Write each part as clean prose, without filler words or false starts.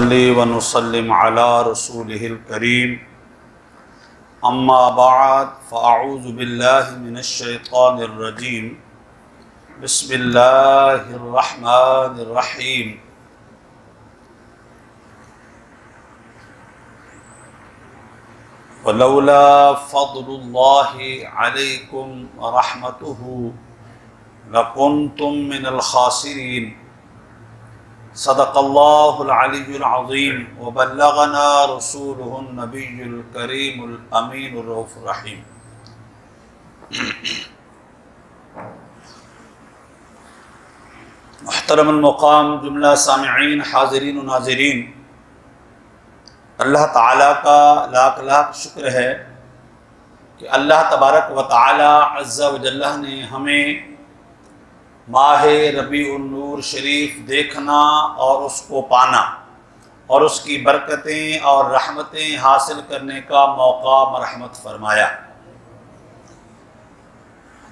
نصلي ونسلم على رسوله الكريم اما بعد فاعوذ بالله من الشيطان الرجيم بسم الله الرحمن الرحيم ولولا فضل الله عليكم ورحمته لكنتم من الخاسرين صدق اللہ العلی العظیم وبلغنا رسوله النبی الکریم الامین الرؤوف الرحیم۔ محترم المقام جملہ سامعین، حاضرین و ناظرین، اللہ تعالیٰ کا لاکھ لاکھ شکر ہے کہ اللہ تبارک و تعالی عز و جل نے ہمیں ماہ ربیع النور شریف دیکھنا اور اس کو پانا اور اس کی برکتیں اور رحمتیں حاصل کرنے کا موقع مرحمت فرمایا۔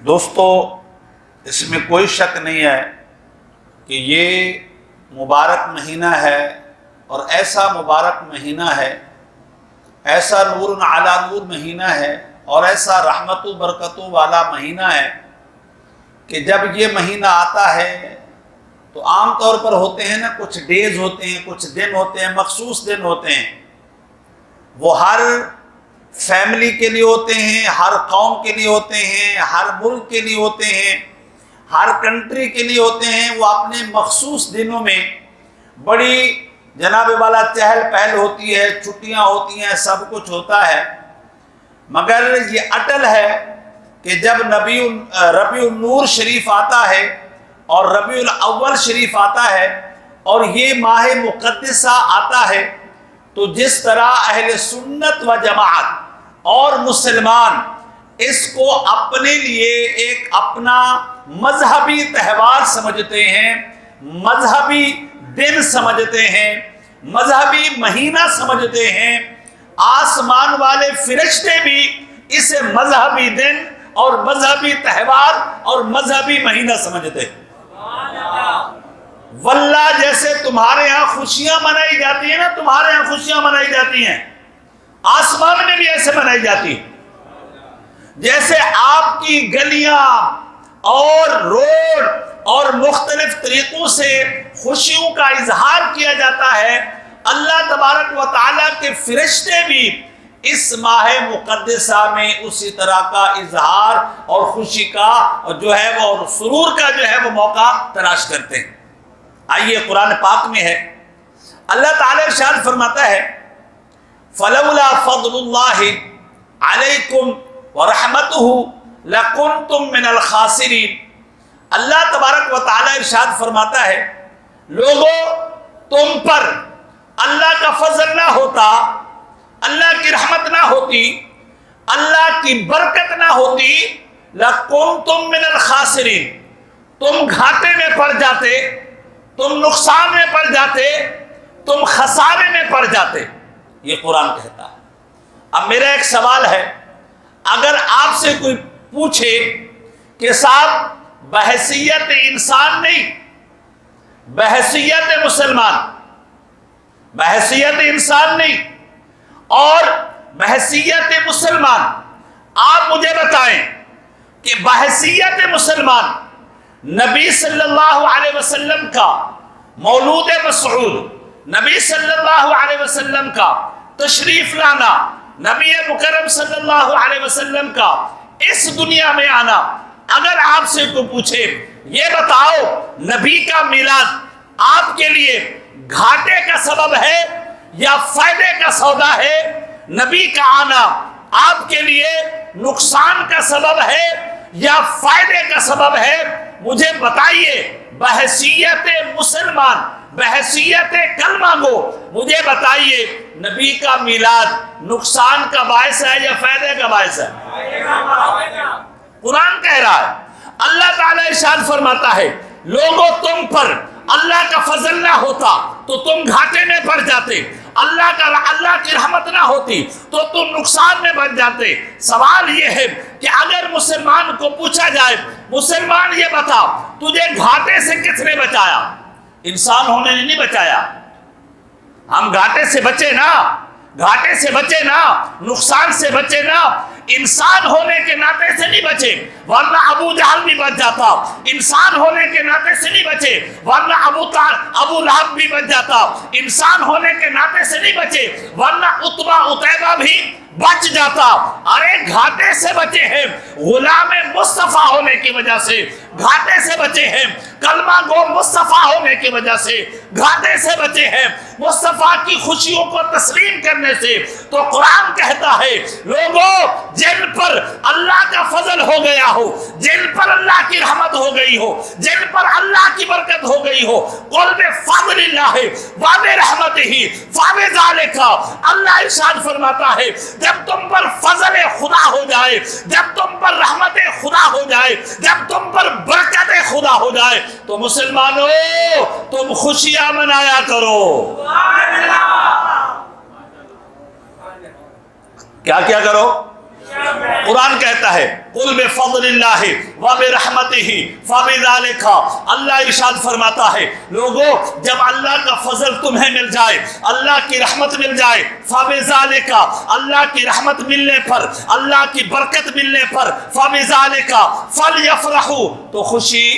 دوستو، اس میں کوئی شک نہیں ہے کہ یہ مبارک مہینہ ہے اور ایسا مبارک مہینہ ہے، ایسا نور علی نور مہینہ ہے اور ایسا رحمت و برکتوں والا مہینہ ہے کہ جب یہ مہینہ آتا ہے تو عام طور پر ہوتے ہیں نا، کچھ ڈیز ہوتے ہیں، کچھ دن ہوتے ہیں، مخصوص دن ہوتے ہیں، وہ ہر فیملی کے لیے ہوتے ہیں، ہر قوم کے لیے ہوتے ہیں، ہر ملک کے لیے ہوتے ہیں، ہر کنٹری کے لیے ہوتے ہیں۔ وہ اپنے مخصوص دنوں میں بڑی جناب والا چہل پہل ہوتی ہے، چھٹیاں ہوتی ہیں، سب کچھ ہوتا ہے، مگر یہ اٹل ہے کہ جب ربیع النور شریف آتا ہے اور ربیع الاول شریف آتا ہے اور یہ ماہ مقدسہ آتا ہے تو جس طرح اہل سنت و جماعت اور مسلمان اس کو اپنے لیے ایک اپنا مذہبی تہوار سمجھتے ہیں، مذہبی دن سمجھتے ہیں، مذہبی مہینہ سمجھتے ہیں، آسمان والے فرشتے بھی اسے مذہبی دن اور مذہبی تہوار اور مذہبی مہینہ سمجھتے ہیں۔ واللہ جیسے تمہارے ہاں خوشیاں منائی جاتی ہیں نا، تمہارے ہاں خوشیاں منائی جاتی ہیں، آسمان میں بھی ایسے منائی جاتی ہیں۔ جیسے آپ کی گلیاں اور روڈ اور مختلف طریقوں سے خوشیوں کا اظہار کیا جاتا ہے، اللہ تبارک و تعالیٰ کے فرشتے بھی اس ماہ مقدسہ میں اسی طرح کا اظہار اور خوشی کا جو ہے وہ اور سرور کا جو ہے وہ موقع تلاش کرتے ہیں۔ آئیے قرآن پاک میں ہے، اللہ تعالیٰ ارشاد فرماتا ہے فَلَوْلَا فَضْلُ اللَّهِ عَلَيْكُمْ وَرَحْمَتُهُ لَكُنْتُمْ مِنَ الْخَاسِرِينَ۔ اللہ تبارک و تعالیٰ ارشاد فرماتا ہے، لوگوں تم پر اللہ کا فضل نہ ہوتا، اللہ کی رحمت نہ ہوتی، اللہ کی برکت نہ ہوتی، لَكُنْتُمْ مِنَ الْخَاسِرِينَ، تم گھاٹے میں پڑ جاتے، تم نقصان میں پڑ جاتے، تم خسارے میں پڑ جاتے، یہ قرآن کہتا ہے۔ اب میرا ایک سوال ہے، اگر آپ سے کوئی پوچھے کہ صاحب بحیثیت انسان نہیں، بحیثیت مسلمان، بحیثیت انسان نہیں اور بحیثیت مسلمان، آپ مجھے بتائیں کہ بحیثیت مسلمان نبی صلی اللہ علیہ وسلم کا مولود مسعود، نبی صلی اللہ علیہ وسلم کا تشریف لانا، نبی مکرم صلی اللہ علیہ وسلم کا اس دنیا میں آنا، اگر آپ سے کوئی پوچھے یہ بتاؤ نبی کا میلاد آپ کے لیے گھاٹے کا سبب ہے یا فائدے کا سودا ہے، نبی کا آنا آپ کے لیے نقصان کا سبب ہے یا فائدے کا سبب ہے، مجھے بتائیے بحیثیت مسلمان، بحیثیت کلمہ گو، مجھے بتائیے نبی کا میلاد نقصان کا باعث ہے یا فائدے کا باعث ہے؟ قرآن کہہ رہا ہے، اللہ تعالیٰ ارشاد فرماتا ہے، لوگوں تم پر اللہ کا فضل نہ ہوتا تو تم گھاٹے میں پڑ جاتے، اللہ کی رحمت نہ ہوتی تو تم نقصان میں بن جاتے۔ سوال یہ ہے کہ اگر مسلمان کو پوچھا جائے، مسلمان یہ بتا تجھے گھاٹے سے کس نے بچایا؟ انسان ہونے نے نہیں بچایا، ہم گھاٹے سے بچے نا، گھاٹے سے بچے نا، نقصان سے بچے نا، انسان ہونے کے ناطے سے نہیں بچے ورنہ ابو جہل بھی بچ جاتا، انسان ہونے کے ناطے سے نہیں بچے ورنہ ابو لہب بھی بچ جاتا، انسان ہونے کے ناطے سے نہیں بچے ورنہ عتبہ عتیبہ بھی بچ جاتا۔ ارے گھاٹے سے بچے ہیں غلام مصطفیٰ ہونے کی وجہ سے، گھاٹے سے بچے ہیں کلمہ گو مصطفیٰ ہونے کی وجہ سے، گھاٹے سے بچے ہیں مصطفیٰ کی خوشیوں کو تسلیم کرنے سے۔ تو قرآن کہتا ہے لوگوں جن پر اللہ کا فضل ہو گیا ہو، جن پر اللہ کی رحمت ہو گئی ہو، جن پر اللہ کی برکت ہو گئی ہو، قل بفضل اللہ وبرحمتہ فبذلک، اللہ ارشاد فرماتا ہے جب تم پر فضل خدا ہو جائے، جب تم پر رحمت خدا ہو جائے، جب تم پر برکت خدا ہو جائے تو مسلمانوں تم خوشیاں منایا کرو۔ کیا کیا کرو؟ قرآن کہتا ہے قل بفضل اللہ وبرحمتہ فبذلک، اللہ ارشاد فرماتا ہے لوگوں جب اللہ کا فضل تمہیں مل جائے، اللہ کی رحمت مل جائے، فبذلک، اللہ کی رحمت ملنے پر، اللہ کی برکت ملنے پر، فبذلک فلیفرحوا، تو خوشی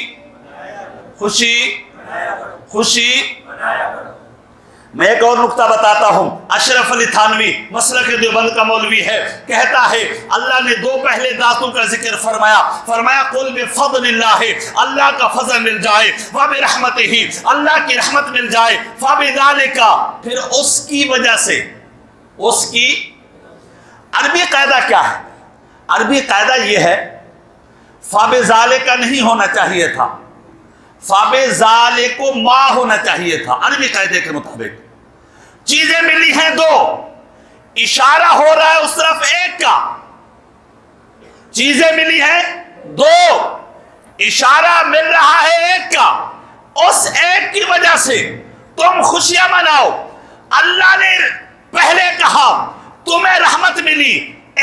میں ایک اور نقطہ بتاتا ہوں۔ اشرف علی تھانوی مسلک دیوبند کا مولوی ہے، کہتا ہے اللہ نے دو پہلے ذاتوں کا ذکر فرمایا قل بفضل اللہ، اللہ کا فضل مل جائے، وبرحمتہ، اللہ کی رحمت مل جائے، فبذلک، پھر اس کی وجہ سے، اس کی عربی قاعدہ کیا ہے؟ عربی قاعدہ یہ ہے فبذلک نہیں ہونا چاہیے تھا، فبذلک ما ہونا چاہیے تھا عربی قاعدے کے مطابق۔ چیزیں ملی ہیں دو، اشارہ ہو رہا ہے اس طرف ایک کا، چیزیں ملی ہیں دو، اشارہ مل رہا ہے ایک کا، اس ایک کی وجہ سے تم خوشیاں مناؤ۔ اللہ نے پہلے کہا تمہیں رحمت ملی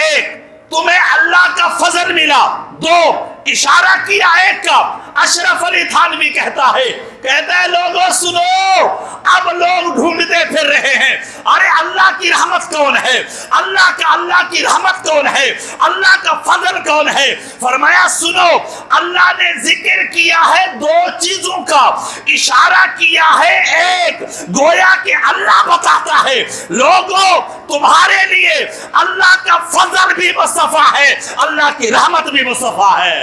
ایک، تمہیں اللہ کا فضل ملا دو، اشارہ کیا ایک کا۔ اشرف علی تھانوی کہتا ہے لوگوں سنو، اب لوگ ڈھونڈتے پھر رہے ہیں ارے اللہ کی رحمت کون ہے، اللہ کی رحمت کون ہے، اللہ کا فضل کون ہے؟ فرمایا سنو، اللہ نے ذکر کیا ہے دو چیزوں کا، اشارہ کیا ہے ایک، گویا کہ اللہ بتاتا ہے لوگوں تمہارے لیے اللہ کا فضل بھی مصطفیٰ ہے، اللہ کی رحمت بھی مصطفیٰ ہے۔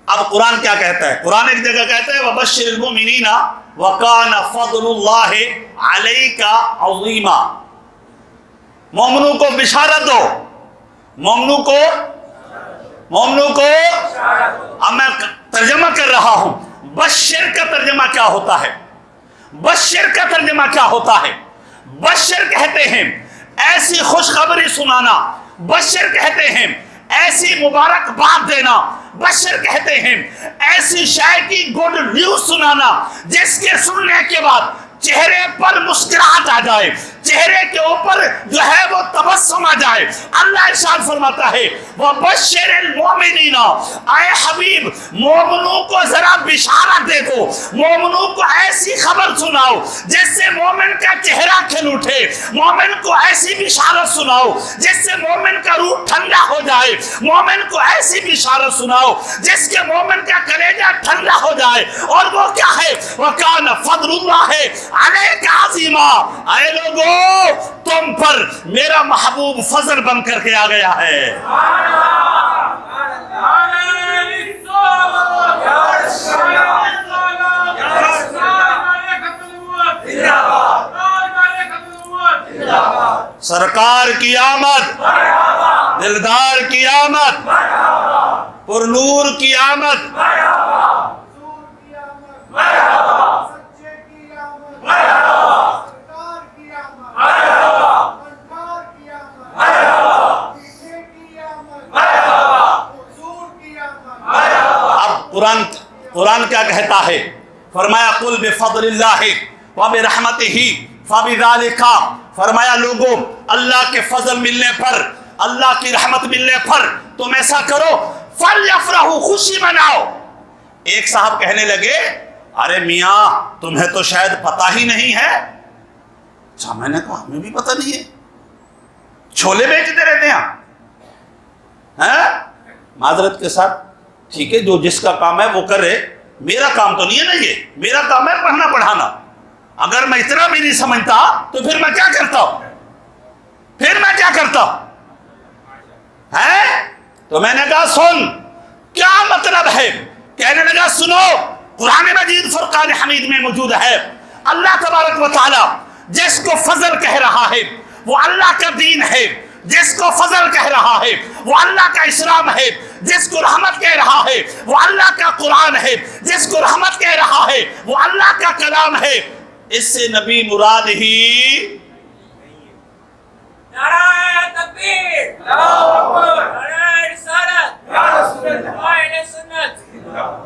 اب قرآن کیا کہتا ہے؟ قرآن ایک جگہ کہتا ہے وَبَشِّرِ الْمُؤْمِنِينَ وَكَانَ فَضْلُ اللَّهِ عَلَيْكَ عَظِيمًا، مومنوں کو بشارت دو، مومنوں کو اب میں ترجمہ کر رہا ہوں۔ بشر کا ترجمہ کیا ہوتا ہے؟ بشر کا ترجمہ کیا ہوتا ہے؟ بشر کہتے ہیں ایسی خوشخبری سنانا، بشر کہتے ہیں ایسی مبارک بات دینا، بشر کہتے ہیں ایسی شے کی گڈ نیوز سنانا جس کے سننے کے بعد چہرے پر مسکراہٹ آ جائے، چہرے کے اوپر جو ہے وہ تبسم آ جائے۔ اللہ ارشاد فرماتا ہے وَبَشِّرِ الْمُؤْمِنِينَ، اے حبیب مومنوں کو ذرا بشارت دے دو، مومنوں کو ایسی خبر سناؤ جس سے مومن کا چہرہ کھل اٹھے، مومن کو ایسی بشارت سناؤ جس سے مومن کا روح ٹھنڈا ہو جائے، مومن کو ایسی بشارت سناؤ جس کے مومن کا کلیجہ ٹھنڈا ہو جائے، اور وہ کیا ہے؟ وَكَانَ فَضْلُ اللَّهِ عَلَيْكَ عَظِيمًا، اے لوگوں تم پر میرا محبوب فضل بن کر کے آ گیا ہے۔ سرکار کی آمد، دلدار کی آمد، پرنور کی آمد، قرآن کیا کہتا ہے؟ فرمایا قل بفضل اللہ وبرحمتہ فبذلک فرمایا لوگوں اللہ کے فضل ملنے پر، اللہ کی رحمت ملنے پر تم ایسا کرو فَلْيَفْرَحُوا، خوشی مناؤ۔ ایک صاحب کہنے لگے ارے میاں تمہیں تو شاید پتہ ہی نہیں ہے۔ اچھا، میں نے کہا ہمیں بھی پتہ نہیں ہے، چھولے بیچتے رہتے ہیں ہاں؟ معذرت کے ساتھ ٹھیک ہے، جو جس کا کام ہے وہ کرے، میرا کام تو نہیں ہے نا، یہ میرا کام ہے پڑھنا پڑھانا۔ اگر میں اتنا بھی نہیں سمجھتا تو پھر میں کیا کرتا ہوں؟ تو میں نے کہا سن، کیا مطلب ہے؟ کہنے لگا سنو، قرآن مجید فرقان حمید میں موجود ہے، اللہ تبارک و تعالی جس کو فضل کہہ رہا ہے وہ اللہ کا دین ہے، جس کو فضل کہہ رہا ہے وہ اللہ کا اسلام ہے، جس کو رحمت کہہ رہا ہے وہ اللہ کا قرآن ہے، جس کو رحمت کہہ رہا ہے وہ اللہ کا کلام ہے۔ اس سے نبی مراد ہی نعرہ تکبیر، اللہ اکبر، نعرہ رسالت، یا رسول اللہ، اہل سنت۔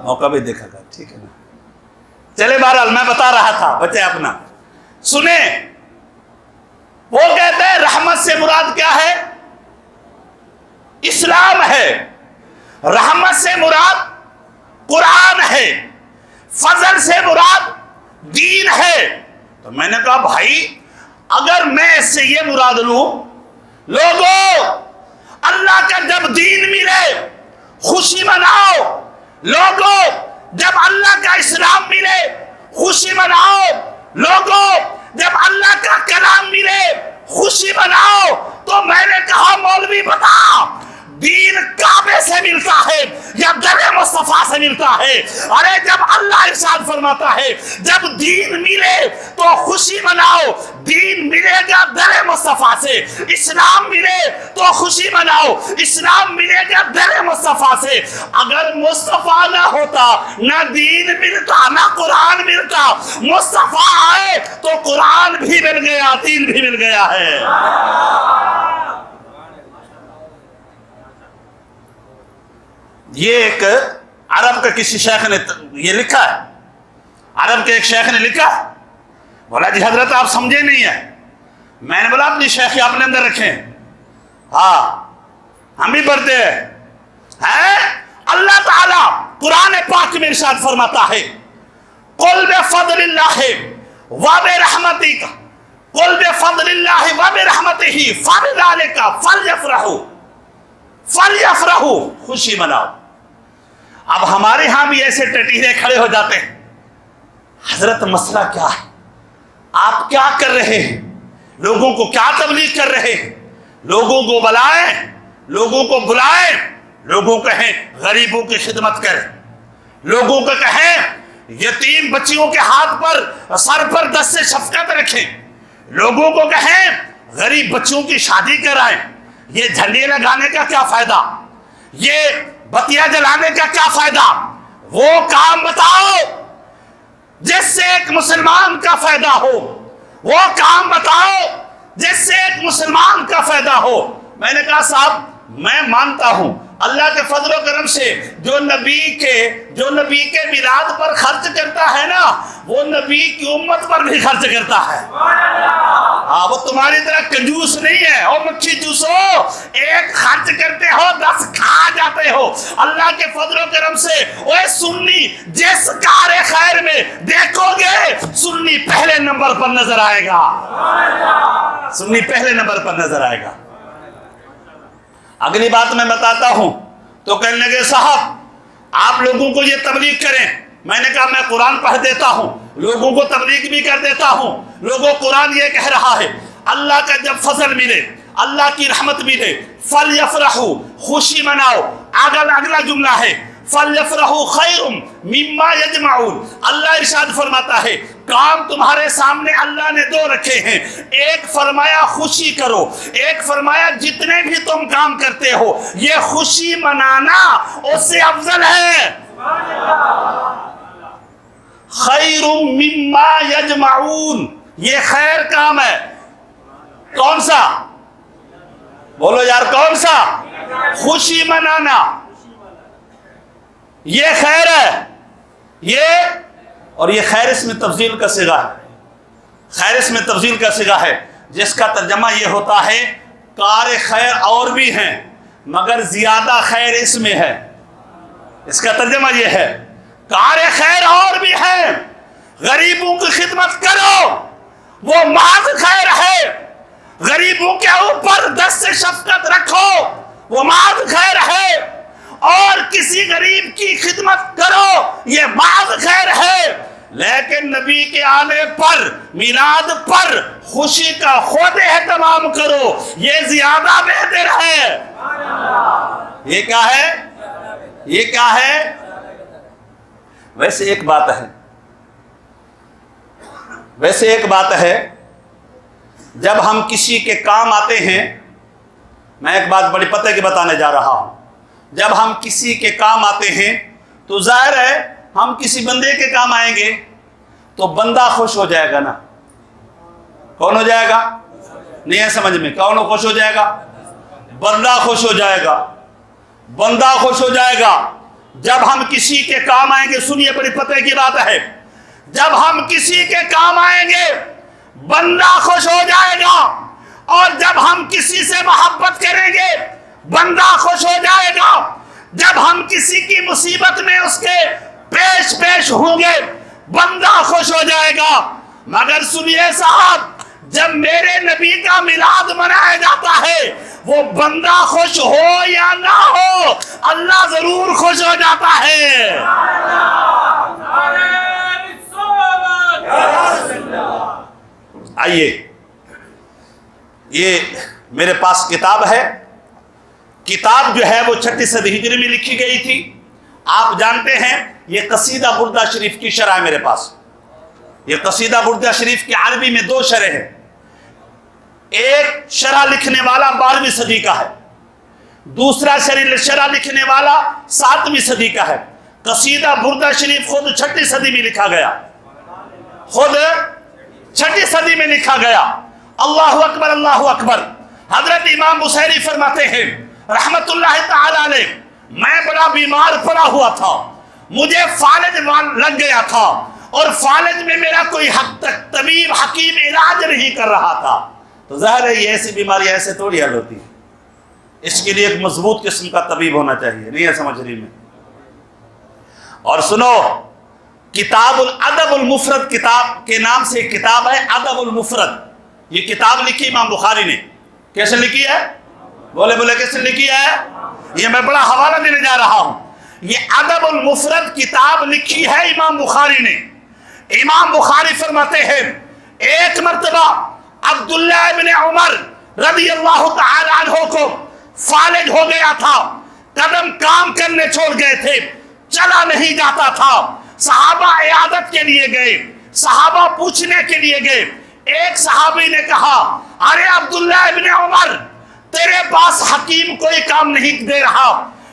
موقع بھی دیکھا گا، ٹھیک ہے نا؟ چلے بہرحال میں بتا رہا تھا، بچے اپنا سنیں۔ وہ کہتے ہیں رحمت سے مراد کیا ہے؟ اسلام ہے۔ رحمت سے مراد قرآن ہے، فضل سے مراد دین ہے۔ تو میں نے کہا بھائی اگر میں اس سے یہ مراد لوں، لوگوں اللہ کا جب دین ملے خوشی مناؤ، لوگوں جب اللہ کا اسلام ملے خوشی مناؤ، لوگوں جب اللہ کا کلام ملے خوشی مناؤ، تو میں نے کہا مولوی بتا دین کعبے سے ملتا ہے یا در مصطفیٰ سے ملتا ہے؟ ارے جب اللہ ارشاد فرماتا ہے جب دین ملے تو خوشی مناؤ، دین ملے گا در مصطفیٰ سے، اسلام ملے تو خوشی مناؤ، اسلام ملے گا در مصطفیٰ سے۔ اگر مصطفیٰ نہ ہوتا، نہ دین ملتا نہ قرآن ملتا، مصطفیٰ آئے تو قرآن بھی مل گیا، دین بھی مل گیا ہے۔ یہ ایک عرب کا کسی شیخ نے یہ لکھا ہے، عرب کے ایک شیخ نے لکھا، بولا جی حضرت آپ سمجھے نہیں ہیں۔ میں نے بولا اپنی شیخی اپنے اندر رکھیں، ہاں ہم بھی پڑھتے ہیں۔ اللہ تعالیٰ قرآن پاک میں ارشاد فرماتا ہے قل بفضل اللہ وبرحمتہ، قل بفضل اللہ وبرحمتہ فبذلک فلیفرحوا، خوشی مناؤ۔ اب ہمارے ہاں بھی ایسے ٹٹیرے کھڑے ہو جاتے ہیں، حضرت مسئلہ کیا ہے؟ آپ کیا کر رہے ہیں؟ لوگوں کو کیا تبلیغ کر رہے ہیں؟ لوگوں کو بلائیں، لوگوں کو بلائیں، لوگوں کو کہیں غریبوں کی خدمت کریں، لوگوں کو کہیں یتیم بچیوں کے ہاتھ پر سر پر دست شفقت رکھیں، لوگوں کو کہیں غریب بچوں کی شادی کرائیں۔ یہ جھنڈے لگانے کا کیا فائدہ؟ یہ بتیا جلانے کا کیا فائدہ؟ وہ کام بتاؤ جس سے ایک مسلمان کا فائدہ ہو، وہ کام بتاؤ جس سے ایک مسلمان کا فائدہ ہو۔ میں نے کہا صاحب میں مانتا ہوں اللہ کے فضل و کرم سے جو نبی کے میلاد پر خرچ کرتا ہے نا، وہ نبی کی امت پر بھی خرچ کرتا ہے۔ ہاں وہ تمہاری طرح کنجوس نہیں ہے، اور مکھی جوسو ایک خرچ کرتے ہو 10 کھا جاتے ہو۔ اللہ کے فضل و کرم سے اوے سنی جس کار خیر میں دیکھو گے سنی پہلے نمبر پر نظر آئے گا، سنی پہلے نمبر پر نظر آئے گا۔ اگلی بات میں بتاتا ہوں تو کہنے لگے صاحب آپ لوگوں کو یہ تبلیغ کریں۔ میں نے کہا میں قرآن پڑھ دیتا ہوں، لوگوں کو تبلیغ بھی کر دیتا ہوں۔ لوگوں قرآن یہ کہہ رہا ہے اللہ کا جب فضل ملے، اللہ کی رحمت ملے، فَلْيَفْرَحُوا، خوشی مناؤ۔ اگلا جملہ ہے فَلْيَفْرَحُوا خَيْرٌ مِّمَّا يَجْمَعُونَ۔ اللہ ارشاد فرماتا ہے کام تمہارے سامنے اللہ نے 2 رکھے ہیں، ایک فرمایا خوشی کرو، ایک فرمایا جتنے بھی تم کام کرتے ہو یہ خوشی منانا اس سے افضل ہے۔ خیر مما یجمعون، یہ خیر کام ہے۔ کون سا؟ بولو یار کون سا؟ خوشی منانا، یہ خیر ہے۔ یہ اور یہ خیر اس میں تفضیل کا صیغہ ہے، خیر اس میں تفضیل کا صیغہ ہے۔ جس کا ترجمہ یہ ہوتا ہے کار خیر اور بھی ہیں مگر زیادہ خیر اس میں ہے. اس کا ترجمہ یہ ہے کار خیر اور بھی ہیں، غریبوں کی خدمت کرو وہ محض خیر ہے، غریبوں کے اوپر دست شفقت رکھو وہ محض خیر ہے، اور کسی غریب کی خدمت کرو یہ محض خیر ہے. لیکن نبی کے آنے پر، میلاد پر خوشی کا خود اہتمام کرو یہ زیادہ بہتر ہے. یہ کیا ہے؟ یہ کیا ہے؟ ویسے ایک بات ہے جب ہم کسی کے کام آتے ہیں، میں ایک بات بڑی پتہ کی بتانے جا رہا ہوں، جب ہم کسی کے کام آتے ہیں تو ظاہر ہے ہم کسی بندے کے کام آئیں گے تو بندہ خوش ہو جائے گا نا. کون ہو جائے گا؟ نہیں ہے سمجھ میں؟ کون خوش ہو جائے گا؟ بندہ خوش ہو جائے گا. بندہ خوش ہو جائے گا جب ہم کسی کے کام آئیں گے. سنیے بڑی پتہ کی بات ہے، جب ہم کسی کے کام آئیں گے بندہ خوش ہو جائے گا، اور جب ہم کسی سے محبت کریں گے بندہ خوش ہو جائے گا، جب ہم کسی کی مصیبت میں اس کے پیش ہوں گے بندہ خوش ہو جائے گا. مگر سنیے صاحب، جب میرے نبی کا میلاد منایا جاتا ہے وہ بندہ خوش ہو یا نہ ہو اللہ ضرور خوش ہو جاتا ہے. آئیے، یہ میرے پاس کتاب ہے. کتاب جو ہے وہ 6 صدی ہجری میں لکھی گئی تھی. آپ جانتے ہیں یہ قصیدہ بردہ شریف کی شرح ہے میرے پاس. یہ قصیدہ بردہ شریف کی عربی میں 2 شرح ہیں. ایک شرح لکھنے والا 12ویں صدی کا ہے، دوسرا شرح لکھنے والا 7ویں صدی کا ہے. قصیدہ بردہ شریف خود 6 صدی میں لکھا گیا، خود 6 صدی میں لکھا گیا. اللہ اکبر اللہ اکبر. حضرت امام بصیری فرماتے ہیں رحمت اللہ تعالی علیہ، میں بڑا بیمار پڑا ہوا تھا، مجھے فالج لگ گیا تھا، اور فالج میں میرا کوئی حد تک طبیب حکیم علاج نہیں کر رہا تھا. تو ظاہر ہے یہ ایسی بیماری ایسے تھوڑی حل ہوتی ہے، اس کے لیے ایک مضبوط قسم کا طبیب ہونا چاہیے. نہیں ہے سمجھ رہی میں؟ اور سنو، کتاب الادب المفرد کتاب کے نام سے ایک کتاب ہے ادب المفرد. یہ کتاب لکھی امام بخاری نے. کیسے لکھی ہے؟ بولے کیسے لکھی ہے؟ یہ میں بڑا حوالہ دینے جا رہا ہوں. یہ ادب المفرد کتاب لکھی ہے امام بخاری نے. امام بخاری فرماتے ہیں ایک مرتبہ عبداللہ ابن عمر رضی اللہ تعالی عنہ کو فالج ہو گیا تھا، قدم کام کرنے چھوڑ گئے تھے، چلا نہیں جاتا تھا. صحابہ عیادت کے لیے گئے، صحابہ پوچھنے کے لیے گئے. ایک صحابی نے کہا ارے عبداللہ ابن عمر، تیرے پاس حکیم کوئی کام نہیں دے رہا،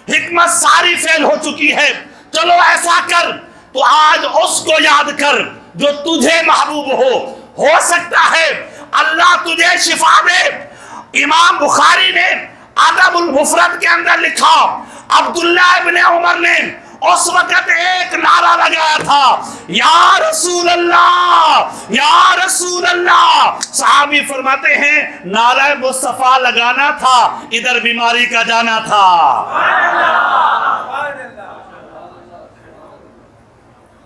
حکمت ساری فیل ہو چکی ہے، چلو ایسا کر تو آج اس کو یاد کر جو تجھے محبوب ہو سکتا ہے اللہ تجھے شفا دے. امام بخاری نے ادب المفرد کے اندر لکھا عبداللہ ابن عمر نے اس وقت ایک نعرہ لگایا تھا، یا رسول اللہ یا رسول اللہ. صحابی فرماتے ہیں نعرہ مصطفیٰ لگانا تھا، ادھر بیماری کا جانا تھا.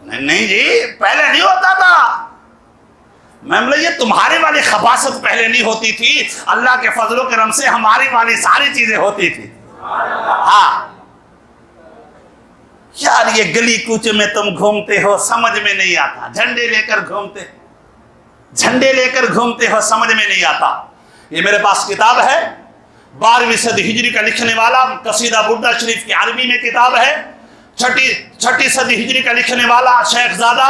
نہیں جی، پہلے نہیں ہوتا تھا. یہ تمہاری والی خباثت پہلے نہیں ہوتی تھی، اللہ کے فضل و کرم سے ہماری والی ساری چیزیں ہوتی تھی. ہاں یار، یہ گلی کوچے میں تم گھومتے ہو سمجھ میں نہیں آتا، جھنڈے لے کر گھومتے ہو سمجھ میں نہیں آتا. یہ میرے پاس کتاب ہے 12ویں صدی ہجری کا لکھنے والا، قصیدہ بردہ شریف کی عربی میں کتاب ہے. 6 صدی ہجری کا لکھنے والا شیخ زادہ،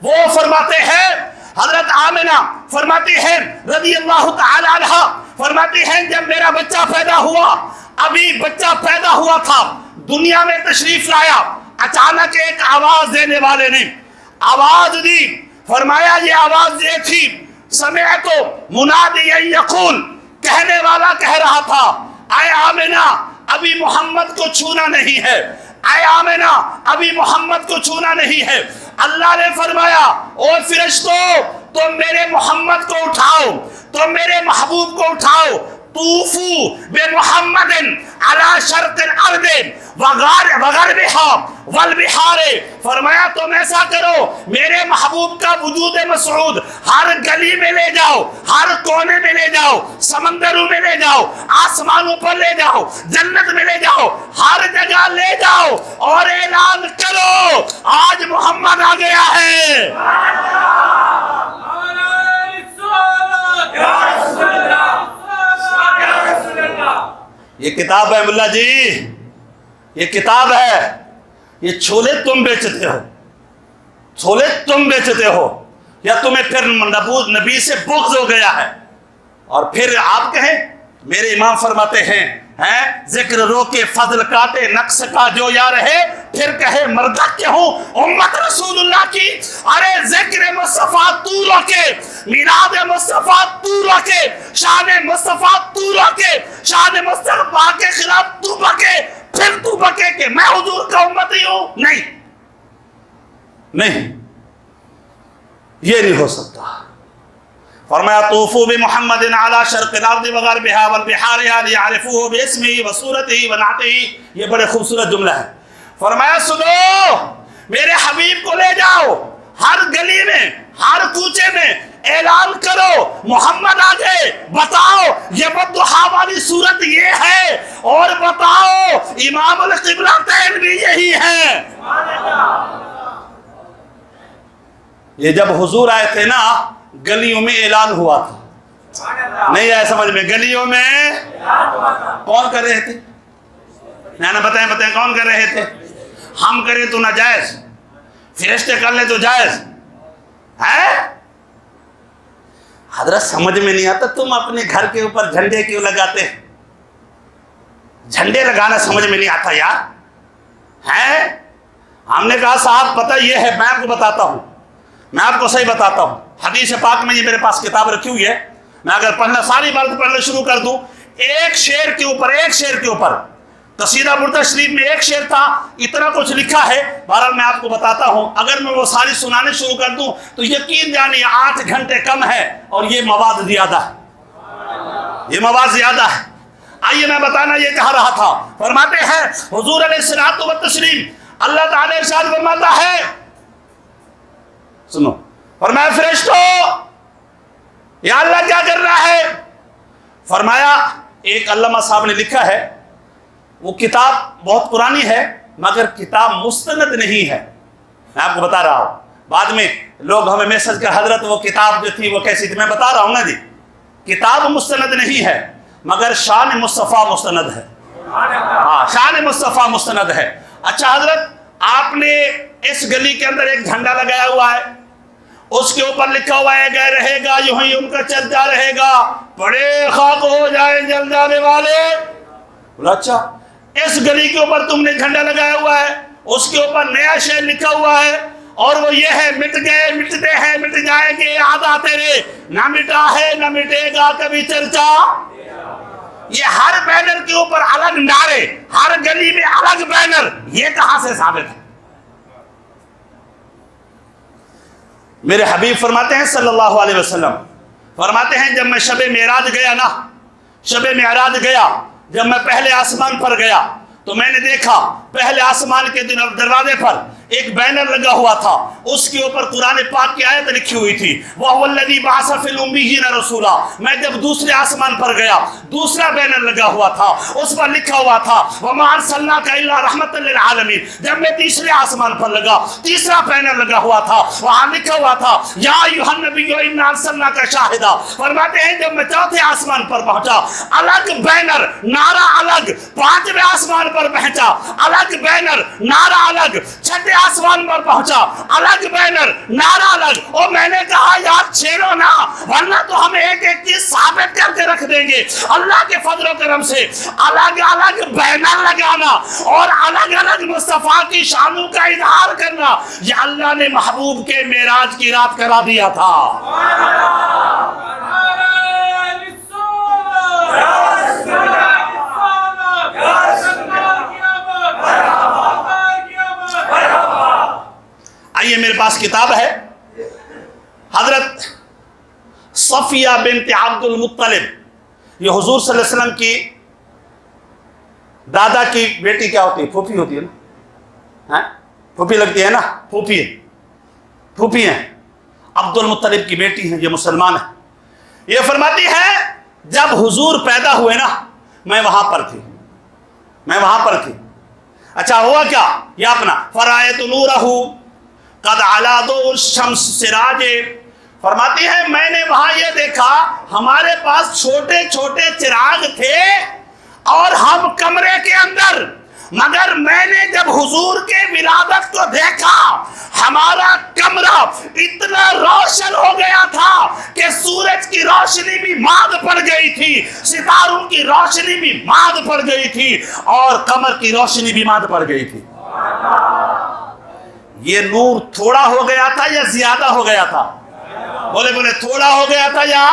وہ فرماتے ہیں حضرت آمنہ فرماتی ہیں رضی اللہ تعالی عنہ، فرماتی ہیں جب میرا بچہ پیدا ہوا، ابھی بچہ پیدا ہوا تھا، دنیا میں تشریف لایا، اچانک ایک آواز دینے والے نے آواز دی. فرمایا یہ آواز یہ تھی، سمعت منادیا یقول، کہنے والا کہہ رہا تھا اے آمنہ ابھی محمد کو چھونا نہیں ہے، اے آمنہ ابھی محمد کو چھونا نہیں ہے. اللہ نے فرمایا اور فرشتوں تم میرے محمد کو اٹھاؤ، تم میرے محبوب کو اٹھاؤ، طوفو بمحمد علی شرق الارض وغربہا والبحار، فرمایا تم ایسا کرو، میرے محبوب کا وجود مسعود ہر گلی میں لے جاؤ، ہر کونے میں لے جاؤ، سمندروں میں لے جاؤ، آسمانوں پر لے جاؤ، جنت میں لے جاؤ، ہر جگہ لے جاؤ اور اعلان کرو آج محمد آ گیا ہے۔ یہ کتاب ہے ملا جی، یہ کتاب ہے، یہ چھولے تم بیچتے ہو، چھولے تم بیچتے ہو، یا تمہیں پھر نبی سے بغض ہو گیا ہے؟ اور پھر آپ کہیں، میرے امام فرماتے ہیں ذکر روکے فضل کاٹے نقص کا جو یا رہے، پھر کہے مردہ کیا ہوں امت رسول اللہ کی۔ ارے ذکر مصطفیٰ تو روکے، میلاد مصطفیٰ تو روکے، شان مصطفیٰ تو روکے، شان مصطفیٰ کے خلاف تو بکے، پھر تو بکے کہ میں حضور کا امتی ہوں؟ نہیں نہیں، یہ نہیں ہو سکتا۔ فرمایا طوفوا بمحمد علی شرق الارض وغربہا والبحارہا لیعرفوہ باسمہ وصورتہ ونعتہ، یہ بڑے خوبصورت جملہ ہے۔ فرمایا سنو، میرے حبیب کو لے جاؤ، ہر گلی میں، ہر کوچے میں اعلان کرو محمد آ گئے، بتاؤ یہ والضحیٰ والی صورت یہ ہے، اور بتاؤ امام القبلتین بھی یہی ہے۔ یہ جب حضور آئے تھے نا، گلیوں میں اعلان ہوا تھا، نہیں آئے سمجھ میں؟ گلیوں میں کون کر رہے تھے؟ نا بتائیں کون کر رہے تھے؟ ہم کریں تو ناجائز، فرشتے کر لیں تو جائز ہے؟ حضرت سمجھ میں نہیں آتا، تم اپنے گھر کے اوپر جھنڈے کیوں لگاتے؟ جھنڈے لگانا سمجھ میں نہیں آتا یار ہے؟ ہم نے کہا صاحب پتہ یہ ہے، میں آپ کو بتاتا ہوں، میں آپ کو صحیح بتاتا ہوں، حدیث پاک میں یہ میرے پاس کتاب رکھی ہوئی ہے، میں اگر پڑھنا ساری بات پڑھنا شروع کر دوں، ایک شعر کے اوپر قصیدہ بردہ شریف میں ایک شعر تھا، اتنا کچھ لکھا ہے، بہرحال میں آپ کو بتاتا ہوں، اگر میں وہ ساری سنانے شروع کر دوں تو یقین جانیے 8 گھنٹے کم ہے، اور یہ مواد زیادہ ہے، یہ مواد زیادہ ہے۔ آئیے میں بتانا یہ کہہ رہا تھا، فرماتے ہیں حضور علیہ الصلوۃ والتسلیم، اللہ تعالیٰ ارشاد فرماتا ہے، سنو، فرمایا فرشتو یا اللہ کیا کر رہا ہے؟ فرمایا ایک علامہ صاحب نے لکھا ہے، وہ کتاب بہت پرانی ہے مگر کتاب مستند نہیں ہے، میں آپ کو بتا رہا ہوں، بعد میں لوگ ہمیں میسج کر حضرت وہ کتاب جو تھی وہ کیسی تھی، میں بتا رہا ہوں نا جی، کتاب مستند نہیں ہے مگر شان مصطفیٰ مستند ہے، ہاں شان مصطفیٰ مستند ہے۔ اچھا حضرت آپ نے اس گلی کے اندر ایک جھنڈا لگایا ہوا ہے، اس کے اوپر لکھا ہوا ہے گئے رہے گا یوں ہی ان کا چلتا رہے گا، بڑے خاک ہو جائیں جل جانے والے۔ بولا اچھا، اس گلی کے اوپر تم نے جھنڈا لگایا ہوا ہے، اس کے اوپر نیا شعر لکھا ہوا ہے، اور وہ یہ ہے مٹ گئے مٹتے ہیں مٹ جائیں گے آدھا تیرے، نہ مٹا ہے نہ مٹے گا کبھی چرچا۔ یہ ہر بینر کے اوپر الگ نعرے، ہر گلی میں الگ بینر، یہ کہاں سے ثابت ہے؟ میرے حبیب فرماتے ہیں صلی اللہ علیہ وسلم، فرماتے ہیں جب میں شب معراج گیا نا، شب معراج گیا، جب میں پہلے آسمان پر گیا تو میں نے دیکھا پہلے آسمان کے دروازے پر ایک بینر لگا ہوا تھا، اس کے اوپر قرآن پاک کی آیت لکھی ہوئی تھی، وَهُوَ الَّذِي بَعَثَ فِي الْأُمِّيِّينَ رَسُولًا۔ میں جب دوسرے آسمان پر گیا، دوسرا بینر لگا ہوا تھا، اس پر لکھا ہوا تھا وَمَا أَرْسَلْنَاكَ إِلَّا رَحْمَةً لِلْعَالَمِينَ۔ جب میں تیسرے آسمان پر لگا، تیسرا بینر لگا ہوا تھا، وہاں لکھا ہوا تھا یا ایھا النبی انا ارسلناک شاہدا۔ فرماتے ہیں جب میں چوتھے آسمان پر پہنچا، الگ بینر، نعرہ الگ، پانچویں آسمان پر پہنچا، الگ بینر، نعرہ الگ، چھٹے آسمان پر پہنچا، الگ بینر، نعرہ الگ۔ اور میں نے کہا یار چھیڑو نا، ورنہ تو ہم ایک ایک چیز ثابت کر کے رکھ دیں گے۔ اللہ کے فضل و کرم سے الگ الگ بینر لگانا اور الگ الگ مصطفیٰ کی شانوں کا اظہار کرنا، یہ اللہ نے محبوب کے معراج کی رات کرا دیا تھا۔ آئیے میرے پاس کتاب ہے، حضرت صفیہ بنت عبد المطلب، یہ حضور صلی اللہ علیہ وسلم کی دادا کی بیٹی کیا ہوتی ہے؟ پھوپھی ہوتی ہے نا، پھوپھی لگتی ہے نا، پھوپھی ہیں، عبد المطلب کی بیٹی ہیں، یہ مسلمان ہیں۔ یہ فرماتی ہے جب حضور پیدا ہوئے نا میں وہاں پر تھی۔ اچھا ہوا کیا؟ یہ اپنا فرائت نورہ قد علا ضوء الشمس سراج، فرماتی ہے میں نے وہاں یہ دیکھا ہمارے پاس چھوٹے چھوٹے چراغ تھے اور ہم کمرے کے اندر، مگر میں نے جب حضور کے ولادت کو دیکھا ہمارا کمرہ اتنا روشن ہو گیا تھا کہ سورج کی روشنی بھی ماد پڑ گئی تھی، ستاروں کی روشنی بھی ماد پڑ گئی تھی اور قمر کی روشنی بھی ماد پڑ گئی تھی۔ یہ نور تھوڑا ہو گیا تھا یا زیادہ ہو گیا تھا؟ بولے تھوڑا ہو گیا تھا یا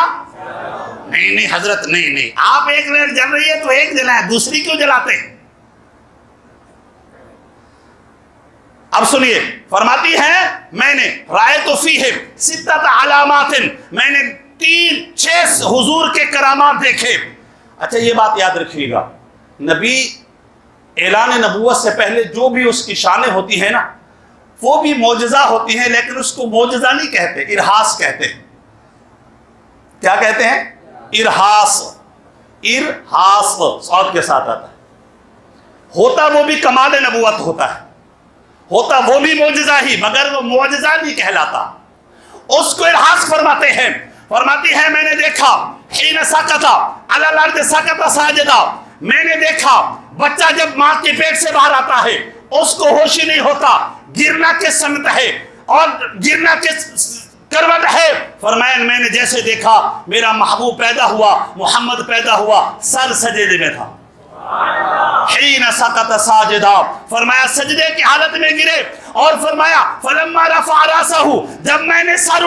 نہیں حضرت نہیں، آپ ایک لائٹ جل رہی ہے تو ایک جلائیں، دوسری کیوں جلاتے ہیں؟ اب سنیے، فرماتی ہے میں نے رائت فیہم ستۃ علامات، میں نے 6 حضور کے کرامات دیکھے۔ اچھا یہ بات یاد رکھیے گا، نبی اعلان نبوت سے پہلے جو بھی اس کی شانیں ہوتی ہیں نا وہ بھی معجزہ ہوتی ہیں، لیکن اس کو معجزہ نہیں کہتے، ارہاس کہتے ہیں۔ کیا کہتے ہیں؟ ارہاس صوت کے ساتھ آتا ہے۔ ہوتا وہ بھی کمال نبوت ہوتا ہے، ہوتا وہ بھی معجزہ ہی، مگر وہ معجزہ نہیں کہلاتا، اس کو ارہاس فرماتے ہیں۔ فرماتی ہے میں نے دیکھا حین سقط علی الارض سقط ساجدا، میں نے دیکھا بچہ جب ماں کے پیٹ سے باہر آتا ہے اس کو ہوش ہی نہیں ہوتا، گرنا کس سمت ہے اور گرنا کس کروٹ ہے۔ فرمایا میں نے جیسے دیکھا میرا محبوب پیدا ہوا، محمد پیدا ہوا، سر سجدے میں تھا۔ حین سقط ساجدا، فرمایا سجدے کی حالت میں گرے، اور فرمایا فلما رفع راسہ، جب میں نے سر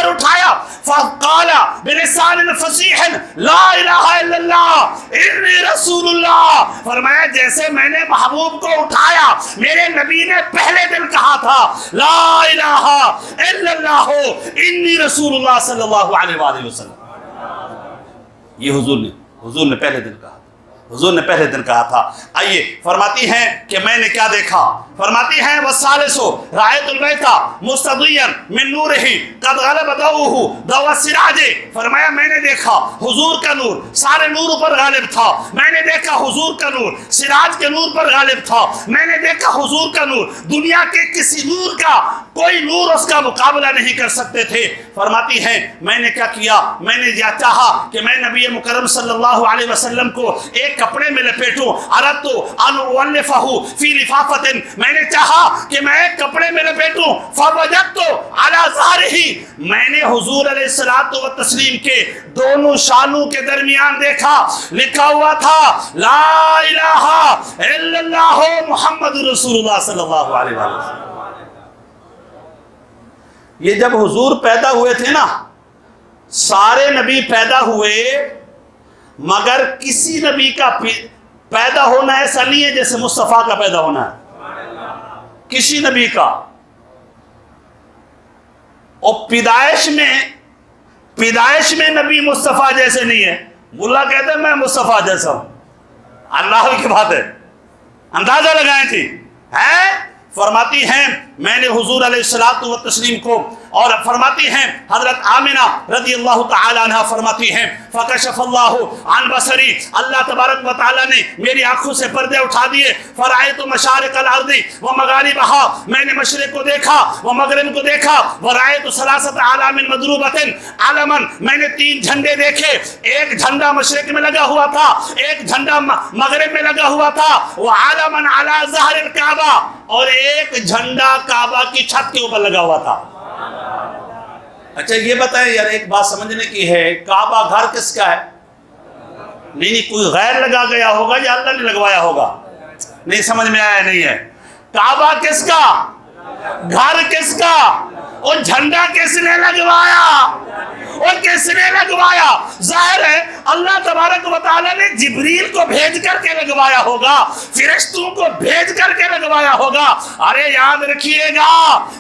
اٹھایا فقال بلسان فصیح لا الہ الا اللہ انی رسول اللہ، فرمایا جیسے میں نے محبوب کو اٹھایا میرے نبی نے پہلے دن کہا تھا لا الہ الا اللہ انی رسول اللہ صلی اللہ علیہ وآلہ وسلم۔ یہ حضور نے پہلے دن کہا، حضور نے پہلے دن کہا تھا۔ آئیے فرماتی ہیں کہ میں نے کیا دیکھا، فرماتی ہیں والثالث رأیت البیت مستضیئا من نورہ قد غلب ضوءہ ضوء السراج، فرمایا میں نے دیکھا حضور کا نور سارے نور پر غالب تھا، میں نے دیکھا حضور کا نور سراج کے نور پر غالب تھا، میں نے دیکھا حضور کا نور دنیا کے کسی نور کا کوئی نور اس کا مقابلہ نہیں کر سکتے تھے۔ فرماتی ہیں میں نے کیا کیا، میں نے یہ چاہا کہ میں نبی مکرم صلی اللہ علیہ وسلم کو ایک کپڑے میں لپیٹوں، اردت ان اولفہ فی لفافۃ، میں نے چاہا کہ میں ایک کپڑے میں لپیٹوں، فوجدت علی ظہرہ، میں نے حضور علیہ الصلوۃ والتسلیم کے دونوں شانوں کے درمیان دیکھا لکھا ہوا تھا لا الہ الا اللہ محمد رسول اللہ صلی اللہ علیہ وسلم۔ یہ جب حضور پیدا ہوئے تھے نا، سارے نبی پیدا ہوئے مگر کسی نبی کا پیدا ہونا ایسا نہیں ہے جیسے مصطفیٰ کا پیدا ہونا ہے، کسی نبی کا۔ اور پیدائش میں نبی مصطفیٰ جیسے نہیں ہے، ملا کہتے ہیں میں مصطفیٰ جیسا ہوں، اللہ کی بات ہے، اندازہ لگائیں تھی ہے۔ فرماتی ہیں میں نے حضور علیہ الصلوۃ والتسلیم کو، اور فرماتی ہیں حضرت آمنہ رضی اللہ تعالی عنہ فرماتی ہیں فکشف اللہ عن بصری، اللہ تبارک و تعالی نے میری آنکھوں سے پردے اٹھا دیے، فرأیت مشارق الارض و مغاربہا، میں نے مشرق کو دیکھا و مغرب کو دیکھا، ورأیت ثلاثۃ اعلام مضروبۃ علما، میں نے 3 جھنڈے دیکھے، ایک جھنڈا مشرق میں لگا ہوا تھا، ایک جھنڈا مغرب میں لگا ہوا تھا، وعلما علی ظہر الکعبہ، اور ایک جھنڈا کعبہ کی چھت کے اوپر لگا ہوا تھا۔ اچھا یہ بتائیں یار، ایک بات سمجھنے کی ہے، کعبہ گھر کس کا ہے؟ نہیں کوئی غیر لگا گیا ہوگا یا اللہ نے لگوایا ہوگا؟ نہیں سمجھ میں آیا نہیں ہے۔ کعبہ کس کا؟ گھر کس کا؟ اور جھنڈا کس نے لگوایا؟ اور کس نے لگوایا؟ ظاہر ہے اللہ تبارک و تعالیٰ نے جبریل کو بھیج کر کے لگوایا ہوگا، فرشتوں کو بھیج کر کے لگوایا ہوگا۔ ارے یاد رکھیے گا،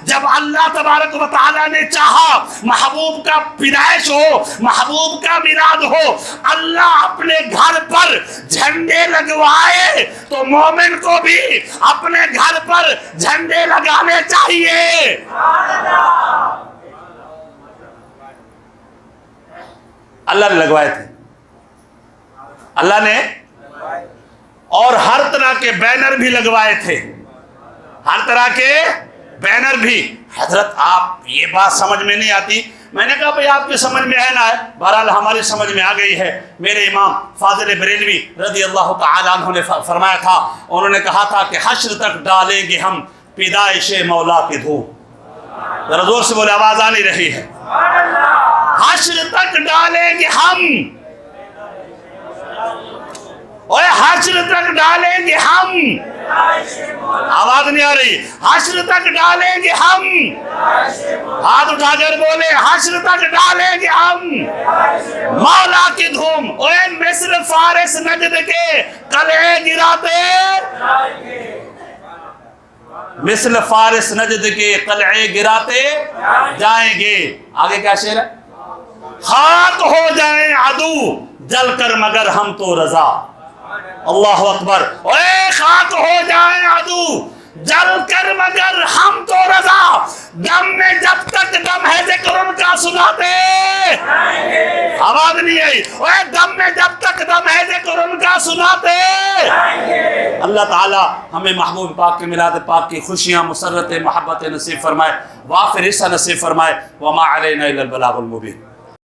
جب اللہ تبارک و تعالیٰ نے چاہا محبوب کا پیدائش ہو، محبوب کا میلاد ہو، اللہ اپنے گھر پر جھنڈے لگوائے تو مومن کو بھی اپنے گھر پر جھنڈے لگانے چاہیے۔ اللہ نے لگوائے تھے، اللہ نے، اور ہر طرح کے بینر بھی لگوائے تھے، ہر طرح کے بینر بھی۔ حضرت آپ یہ بات سمجھ میں نہیں آتی، میں نے کہا بھئی آپ کی سمجھ میں ہے نہ ہے، بہرحال ہماری سمجھ میں آ گئی ہے۔ میرے امام فاضل بریلوی رضی اللہ تعالیٰ عنہ نے فرمایا تھا، انہوں نے کہا تھا کہ حشر تک ڈالیں گے ہم پیدائش مولا کی دھوم۔ ذرا زور سے بولے، آواز آ نہیں رہی ہے۔ حشر تک ڈالیں گے ہم، اوے حشر تک ڈالیں گے ہم، آواز نہیں آ رہی، حشر تک ڈالیں گے ہم، ہاتھ اٹھا کر بولے حشر تک ڈالیں گے ہم مولا کی دھوم۔ اوے مصر فارس نجد کے قلعے گراتے، مصر فارس نجد کے قلعے گراتے جائیں گے۔ آگے کیا شعر ہے؟ خاک ہو جائیں عدو جل کر مگر ہم تو رضا۔ اللہ اکبر، اے خاک ہو جائیں عدو جل کر مگر ہم تو رضا، دم میں جب تک دم ہے ذکر ان کا سناتے، آواز نہیں آئی، اے دم میں جب تک دم ہے ذکر ان کا سناتے۔ اللہ تعالی ہمیں محبوب پاک کے میلاد پاک کی خوشیاں، مسرت، محبت نصیب فرمائے، وافر حصہ نصیب فرمائے۔ وما علینا الا البلاغ المبین۔